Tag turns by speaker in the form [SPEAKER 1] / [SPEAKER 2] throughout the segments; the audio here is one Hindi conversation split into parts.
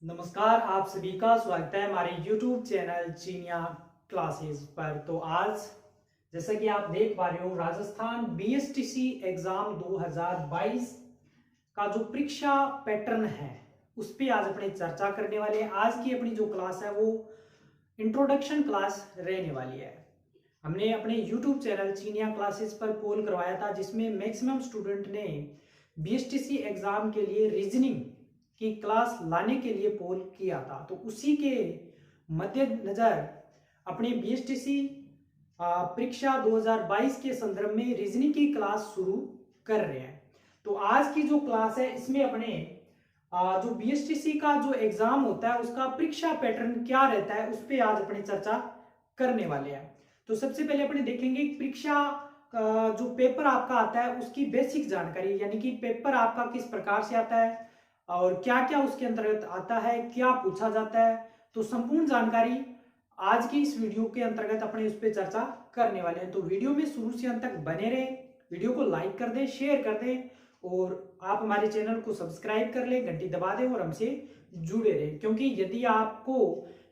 [SPEAKER 1] नमस्कार, आप सभी का स्वागत है हमारे YouTube चैनल जीनिया क्लासेस पर। तो आज जैसा कि आप देख पा रहे हो, राजस्थान बीएसटीसी एग्जाम 2022 का जो परीक्षा पैटर्न है उस पर आज अपने चर्चा करने वाले हैं। आज की अपनी जो क्लास है वो इंट्रोडक्शन क्लास रहने वाली है। हमने अपने YouTube चैनल जीनिया क्लासेस पर पोल करवाया था जिसमें मैक्सिमम स्टूडेंट ने बीएसटीसी एग्जाम के लिए रीजनिंग की क्लास लाने के लिए पोल किया था। तो उसी के मद्देनजर अपने बीएसटीसी परीक्षा 2022 के संदर्भ में रीजनिंग की क्लास शुरू कर रहे हैं। तो आज की जो क्लास है इसमें अपने जो बीएसटीसी का जो एग्जाम होता है उसका परीक्षा पैटर्न क्या रहता है उस पर आज अपने चर्चा करने वाले हैं। तो सबसे पहले अपने देखेंगे परीक्षा जो पेपर आपका आता है उसकी बेसिक जानकारी, यानी कि पेपर आपका किस प्रकार से आता है और क्या क्या उसके अंतर्गत आता है, क्या पूछा जाता है। तो संपूर्ण जानकारी आज की इस वीडियो के अंतर्गत अपने उस पर चर्चा करने वाले हैं। तो वीडियो में शुरू से अंत तक बने रहे, वीडियो को लाइक कर दें, शेयर कर दें और आप हमारे चैनल को सब्सक्राइब कर लें, घंटी दबा दें और हमसे जुड़े रहें। क्योंकि यदि आपको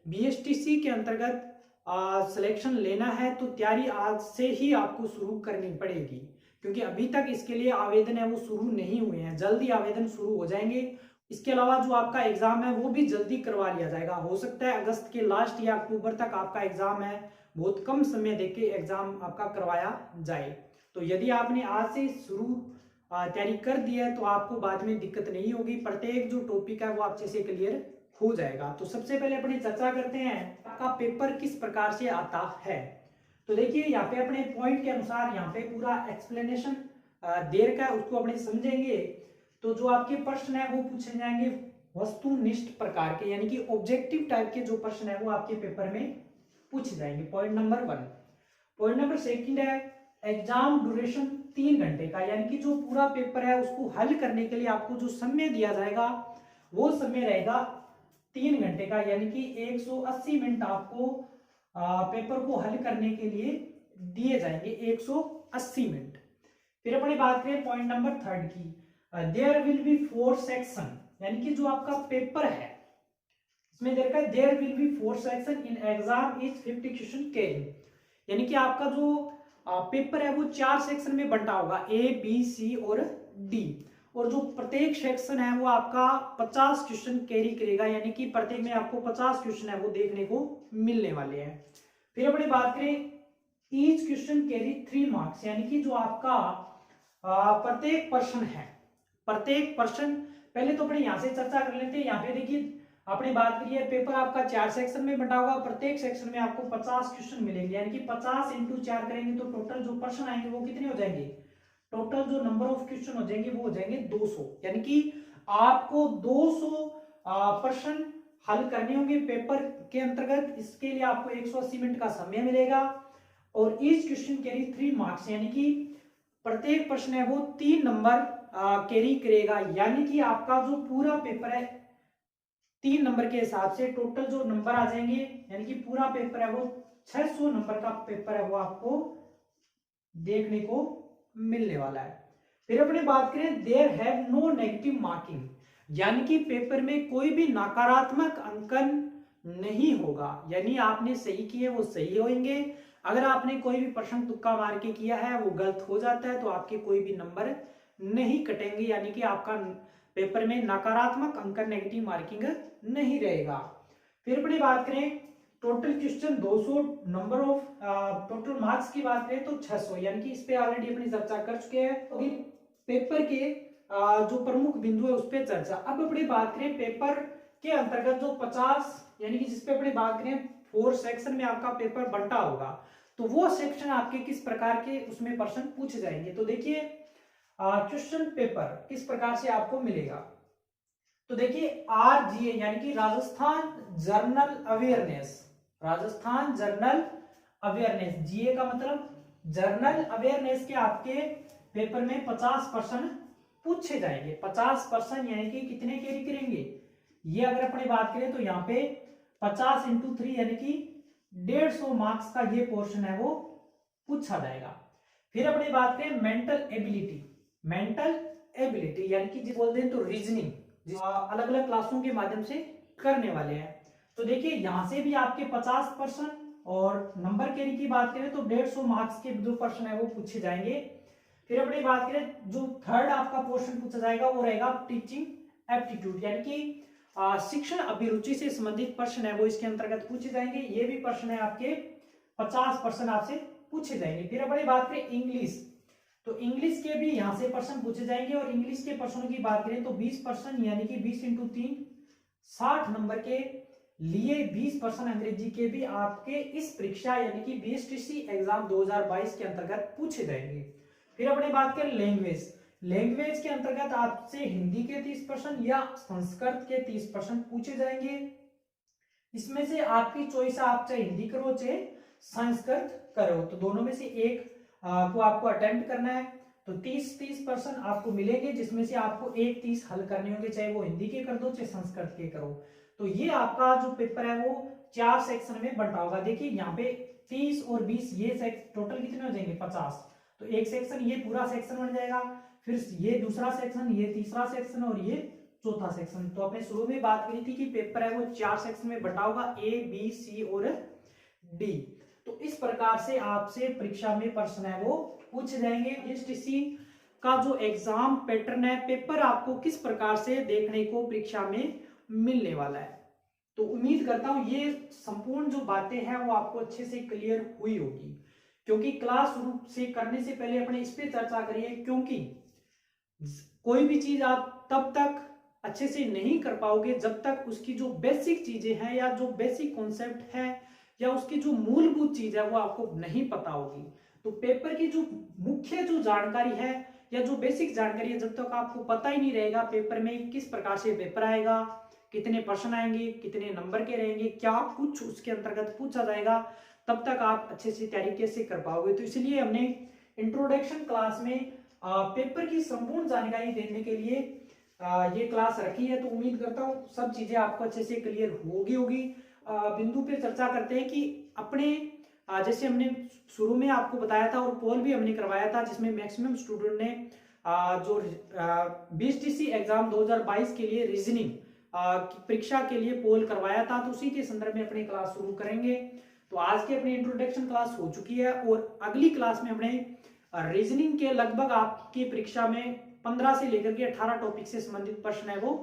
[SPEAKER 1] बीएसटीसी के अंतर्गत सिलेक्शन लेना है तो तैयारी आज से ही आपको शुरू करनी पड़ेगी, क्योंकि अभी तक इसके लिए आवेदन है वो शुरू नहीं हुए हैं। जल्दी आवेदन शुरू हो जाएंगे। इसके अलावा जो आपका एग्जाम है वो भी जल्दी करवा लिया जाएगा। हो सकता है अगस्त के लास्ट या अक्टूबर तक आपका एग्जाम है, बहुत कम समय देके एग्जाम आपका करवाया जाए। तो यदि आपने आज से शुरू तैयारी कर दी है तो आपको बाद में दिक्कत नहीं होगी। प्रत्येक जो टॉपिक है वो अच्छे से क्लियर हो जाएगा। तो सबसे पहले अपनी चर्चा करते हैं आपका पेपर किस प्रकार से आता है। तो देखिए यहाँ पे अपने पॉइंट के अनुसार यहाँ पे पूरा एक्सप्लेनेशन देर का उसको अपने समझेंगे। तो जो आपके प्रश्न है वो पूछे जाएंगे वस्तुनिष्ठ प्रकार के, यानी कि ऑब्जेक्टिव टाइप के जो प्रश्न है वो आपके पेपर में पूछे जाएंगे। Point number 1। पॉइंट नंबर 2 है एग्जाम ड्यूरेशन 3 घंटे का, यानी कि जो पूरा पेपर है उसको हल करने के लिए आपको जो समय दिया जाएगा वो समय रहेगा 3 घंटे का, यानी कि 180 मिनट आपको पेपर को हल करने के लिए दिए जाएंगे, 180 मिनट। फिर अपनी बात करें पॉइंट नंबर 3 की, देयर विल बी 4 सेक्शन, यानी कि जो आपका पेपर है इसमें देखा there will be 4 section in exam is 50 question carry, यानी कि आपका जो पेपर है वो 4 सेक्शन में बंटा होगा, ए बी सी और डी, और जो प्रत्येक सेक्शन है वो आपका 50 क्वेश्चन कैरी करेगा, यानी कि प्रत्येक में आपको 50 क्वेश्चन है वो देखने को मिलने वाले हैं। फिर अपनी बात करें ईच क्वेश्चन कैरी 3 मार्क्स, यानी कि जो आपका प्रत्येक प्रश्न है, प्रत्येक प्रश्न पहले तो अपने यहाँ से चर्चा कर लेते हैं। यहाँ पे देखिए आपने बात करी है पेपर आपका 4 सेक्शन में बंटा होगा, प्रत्येक सेक्शन में आपको 50 क्वेश्चन मिलेंगे, यानी कि 50 इंटू 4 करेंगे तो टोटल जो प्रश्न आएंगे वो कितने हो जाएंगे, टोटल जो नंबर ऑफ क्वेश्चन हो जाएंगे वो हो जाएंगे 200, यानी कि आपको 200 प्रश्न हल करने होंगे पेपर के अंतर्गत। इसके लिए आपको 180 मिनट का समय मिलेगा और ईच क्वेश्चन कैरी 3 मार्क्स, यानी कि प्रत्येक प्रश्न है वो 3 नंबर कैरी करेगा, यानी कि आपका जो पूरा पेपर है 3 नंबर के हिसाब से टोटल जो नंबर आ जाएंगे, यानी कि पूरा पेपर है वो 600 नंबर का पेपर है वो आपको देखने को मिलने वाला है। फिर अपनी बात करें there have no negative marking, यानी कि पेपर में कोई भी नकारात्मक अंकन नहीं होगा, यानी आपने सही किए वो सही होंगे। अगर आपने कोई भी प्रश्न तुक्का मार के किया है वो गलत हो जाता है तो आपके कोई भी नंबर नहीं कटेंगे, यानी कि आपका पेपर में नकारात्मक अंकन नेगेटिव मार्किंग नहीं रहेगा। फिर अपनी बात करें total question 200, number of total marks की बात करें तो 600, यानी कि इस पे ऑलरेडी अपनी चर्चा कर चुके हैं। अभी पेपर के जो प्रमुख बिंदु है उस पर चर्चा। अब अपनी बात करें पेपर के अंतर्गत जो 50, यानी कि जिसपे अपनी बात करें 4 सेक्शन में आपका पेपर बंटा होगा, तो वो सेक्शन आपके किस प्रकार के उसमें प्रश्न पूछे जाएंगे। तो देखिए क्वेश्चन पेपर किस प्रकार से आपको मिलेगा। तो देखिए RGA, यानी कि Rajasthan general awareness, Rajasthan general awareness, GA का मतलब जर्नल अवेयरनेस के आपके पेपर में 50 प्रश्न पूछे जाएंगे। 50 प्रश्न यानी कि कितने कैरी करेंगे, ये अगर अपनी बात करें तो यहाँ पे 50 इंटू 3 यानी कि 150 मार्क्स का ये पोर्शन है वो पूछा जाएगा। फिर अपनी बात करें मेंटल एबिलिटी, मेंटल एबिलिटी यानी कि जिस बोलते हैं तो रीजनिंग, अलग अलग क्लासों के माध्यम से करने वाले हैं। तो देखिए यहाँ से भी आपके 50% और नंबर केरी की बात करें तो 150 मार्क्स के जो प्रश्न है वो पूछे जाएंगे। फिर अपनी बात करें जो थर्ड आपका पोर्शन पूछा जाएगा वो रहेगा टीचिंग एप्टीट्यूड, यानी कि शिक्षण अभिरुचि से संबंधित प्रश्न है वो इसके अंतर्गत पूछे जाएंगे। ये भी प्रश्न है आपके 50% आपसे पूछे जाएंगे। फिर अपनी बात करें इंग्लिश, तो इंग्लिश के भी यहाँ से प्रश्न पूछे जाएंगे और इंग्लिश के प्रश्नों की बात करें तो 20% यानी कि 20 × 3 60 नंबर के लिए 20% अंग्रेजी के भी आपके इस परीक्षा यानी कि बीएसटीसी एग्जाम 2022 के अंतर्गत पूछे जाएंगे। फिर अपनी बात करें लैंग्वेज, लैंग्वेज के अंतर्गत आपसे हिंदी के 30% या संस्कृत के 30% पूछे जाएंगे। इसमें से आपकी चॉइस है, आप चाहे हिंदी करो चाहे संस्कृत करो, तो दोनों में से एक को आपको अटेम्प्ट करना है। तो 30% आपको मिलेंगे जिसमें से आपको एक 30 हल करने होंगे, चाहे वो हिंदी के कर दो चाहे संस्कृत के करो। तो ये आपका जो पेपर है वो 4 सेक्शन में बंटा होगा। देखिए यहाँ पे 30 और 20 ये टोटल कितने हो जाएंगे 50, तो एक सेक्शन ये पूरा सेक्शन बन जाएगा, फिर ये दूसरा सेक्शन, ये तीसरा सेक्शन और ये चौथा सेक्शन। तो आपने शुरू में बात करी थी कि पेपर है वो 4 सेक्शन में बंटा होगा, ए बी सी और डी। तो इस प्रकार से आपसे परीक्षा में प्रश्न है वो पूछे जाएंगे। बीएसटीसी का जो एग्जाम पैटर्न है, पेपर आपको किस प्रकार से देखने को परीक्षा में मिलने वाला है, तो उम्मीद करता हूं ये संपूर्ण जो बातें हैं वो आपको अच्छे से क्लियर हुई होगी। क्योंकि क्लास रूप से करने से पहले अपने इस पे चर्चा करिए, क्योंकि कोई भी चीज आप तब तक अच्छे से नहीं कर पाओगे जब तक उसकी जो बेसिक चीजें हैं या जो बेसिक कॉन्सेप्ट है या उसकी जो मूलभूत चीज है वो आपको नहीं पता होगी। तो पेपर की जो मुख्य जो जानकारी है या जो बेसिक जानकारी है, जब तक आपको पता ही नहीं रहेगा पेपर में किस प्रकार से पेपर आएगा, कितने प्रश्न आएंगे, कितने नंबर के रहेंगे, क्या कुछ उसके अंतर्गत पूछा जाएगा, तब तक आप अच्छे से तरीके से कर पाओगे। तो इसलिए हमने इंट्रोडक्शन क्लास में पेपर की संपूर्ण जानकारी देने के लिए ये क्लास रखी है। तो उम्मीद करता हूँ सब चीजें आपको अच्छे से क्लियर होगी। बिंदु पे चर्चा करते हैं कि अपने जैसे हमने शुरू में आपको बताया था और पोल भी हमने करवाया था जिसमें मैक्सिमम स्टूडेंट ने जो बीएसटीसी एग्जाम 2022 के लिए रीजनिंग परीक्षा के लिए पोल करवाया था, तो उसी के संदर्भ में अपनी क्लास शुरू करेंगे। तो आज की अपनी इंट्रोडक्शन क्लास हो चुकी है और अगली क्लास में अपने रीजनिंग के लगभग आपकी परीक्षा में 15 से लेकर के 18 टॉपिक से संबंधित प्रश्न है वो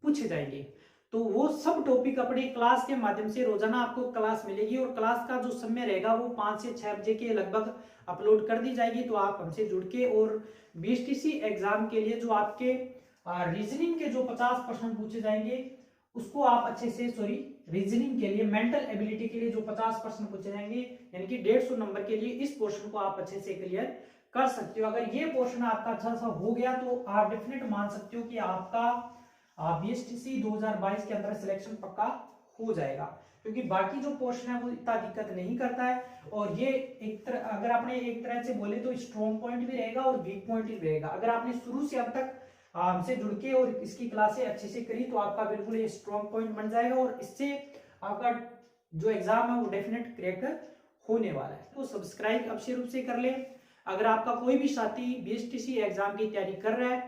[SPEAKER 1] पूछे जाएंगे। तो वो सब टॉपिक अपनी क्लास के माध्यम से रोजाना आपको क्लास मिलेगी और क्लास का जो समय रहेगा वो 5 से 6 बजे के लगभग अपलोड कर दी जाएगी। तो आप हमसे जुड़ के और बीएसटीसी एग्जाम के लिए जो आपके रीजनिंग के जो 50 प्रश्न पूछे जाएंगे उसको आप अच्छे से रीजनिंग के लिए मेंटल एबिलिटी के लिए जो 50 प्रश्न पूछे जाएंगे यानी कि 150 नंबर के लिए इस पोर्शन को आप अच्छे से क्लियर कर सकते हो। अगर ये पोर्शन आपका अच्छा सा हो गया तो आप डेफिनेट मान सकते हो कि आपका बीएसटीसी 2022 के अंदर सिलेक्शन पक्का हो जाएगा, क्योंकि बाकी जो पोर्शन है वो इतना दिक्कत नहीं करता है। और ये अगर आपने एक तरह से बोले तो स्ट्रॉन्ग पॉइंट भी रहेगा और वीक पॉइंट भी रहेगा। अगर आपने शुरू से अब तक हमसे जुड़ के और इसकी क्लासें अच्छे से करी तो आपका बिल्कुल ये स्ट्रॉन्ग पॉइंट बन जाएगा और इससे आपका जो एग्जाम है वो डेफिनेट क्रैक होने वाला है। तो सब्सक्राइब अवश्य रूप से कर ले। अगर आपका कोई भी साथी बीएसटीसी एग्जाम की तैयारी कर रहा है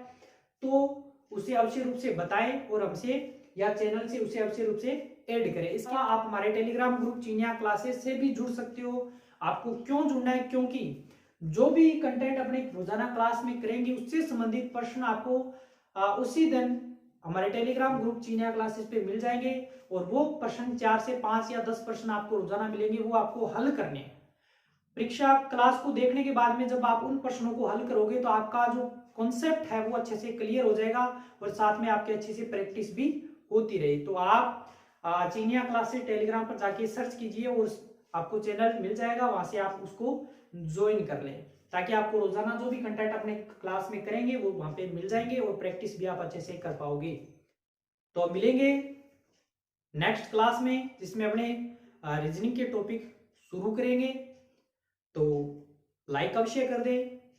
[SPEAKER 1] तो उसे अवश्य रूप से बताएं और हमसे या चैनल से उसे अवश्य रूप से ऐड करें। इसका आप हमारे टेलीग्राम ग्रुप चीनिया क्लासेस से भी जुड़ सकते हो। आपको क्यों जुड़ना है, क्योंकि जो भी कंटेंट अपने रोजाना क्लास में करेंगे उससे संबंधित प्रश्न आपको उसी दिन हमारे टेलीग्राम ग्रुप चीनिया क्लासेस पे मिल जाएंगे और वो प्रश्न 4 से 5 या 10 प्रश्न आपको रोजाना मिलेंगे, वो आपको हल करने हैं। परीक्षा क्लास को देखने के बाद में जब आप उन प्रश्नों को हल करोगे तो आपका जो कॉन्सेप्ट है वो अच्छे से क्लियर हो जाएगा और साथ में आपकी अच्छी सी प्रैक्टिस भी होती रही। तो आप चीनिया क्लासेस टेलीग्राम पर जाके सर्च कीजिए और आपको चैनल मिल जाएगा, वहां से आप उसको ज्वाइन कर लें ताकि आपको रोजाना जो भी कंटेंट अपने क्लास में करेंगे वो वहां पे मिल जाएंगे और प्रैक्टिस भी आप अच्छे से कर पाओगे। तो अब मिलेंगे नेक्स्ट क्लास में जिसमें अपने रीजनिंग के टॉपिक शुरू करेंगे। तो लाइक अवश्य कर दे।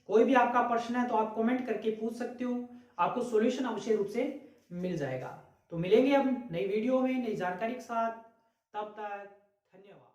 [SPEAKER 1] कोई भी आपका प्रश्न है तो आप कमेंट करके पूछ सकते हो, आपको सॉल्यूशन अवश्य रूप से मिल जाएगा। तो मिलेंगे अब नई वीडियो में नई जानकारी के साथ, तब तक धन्यवाद।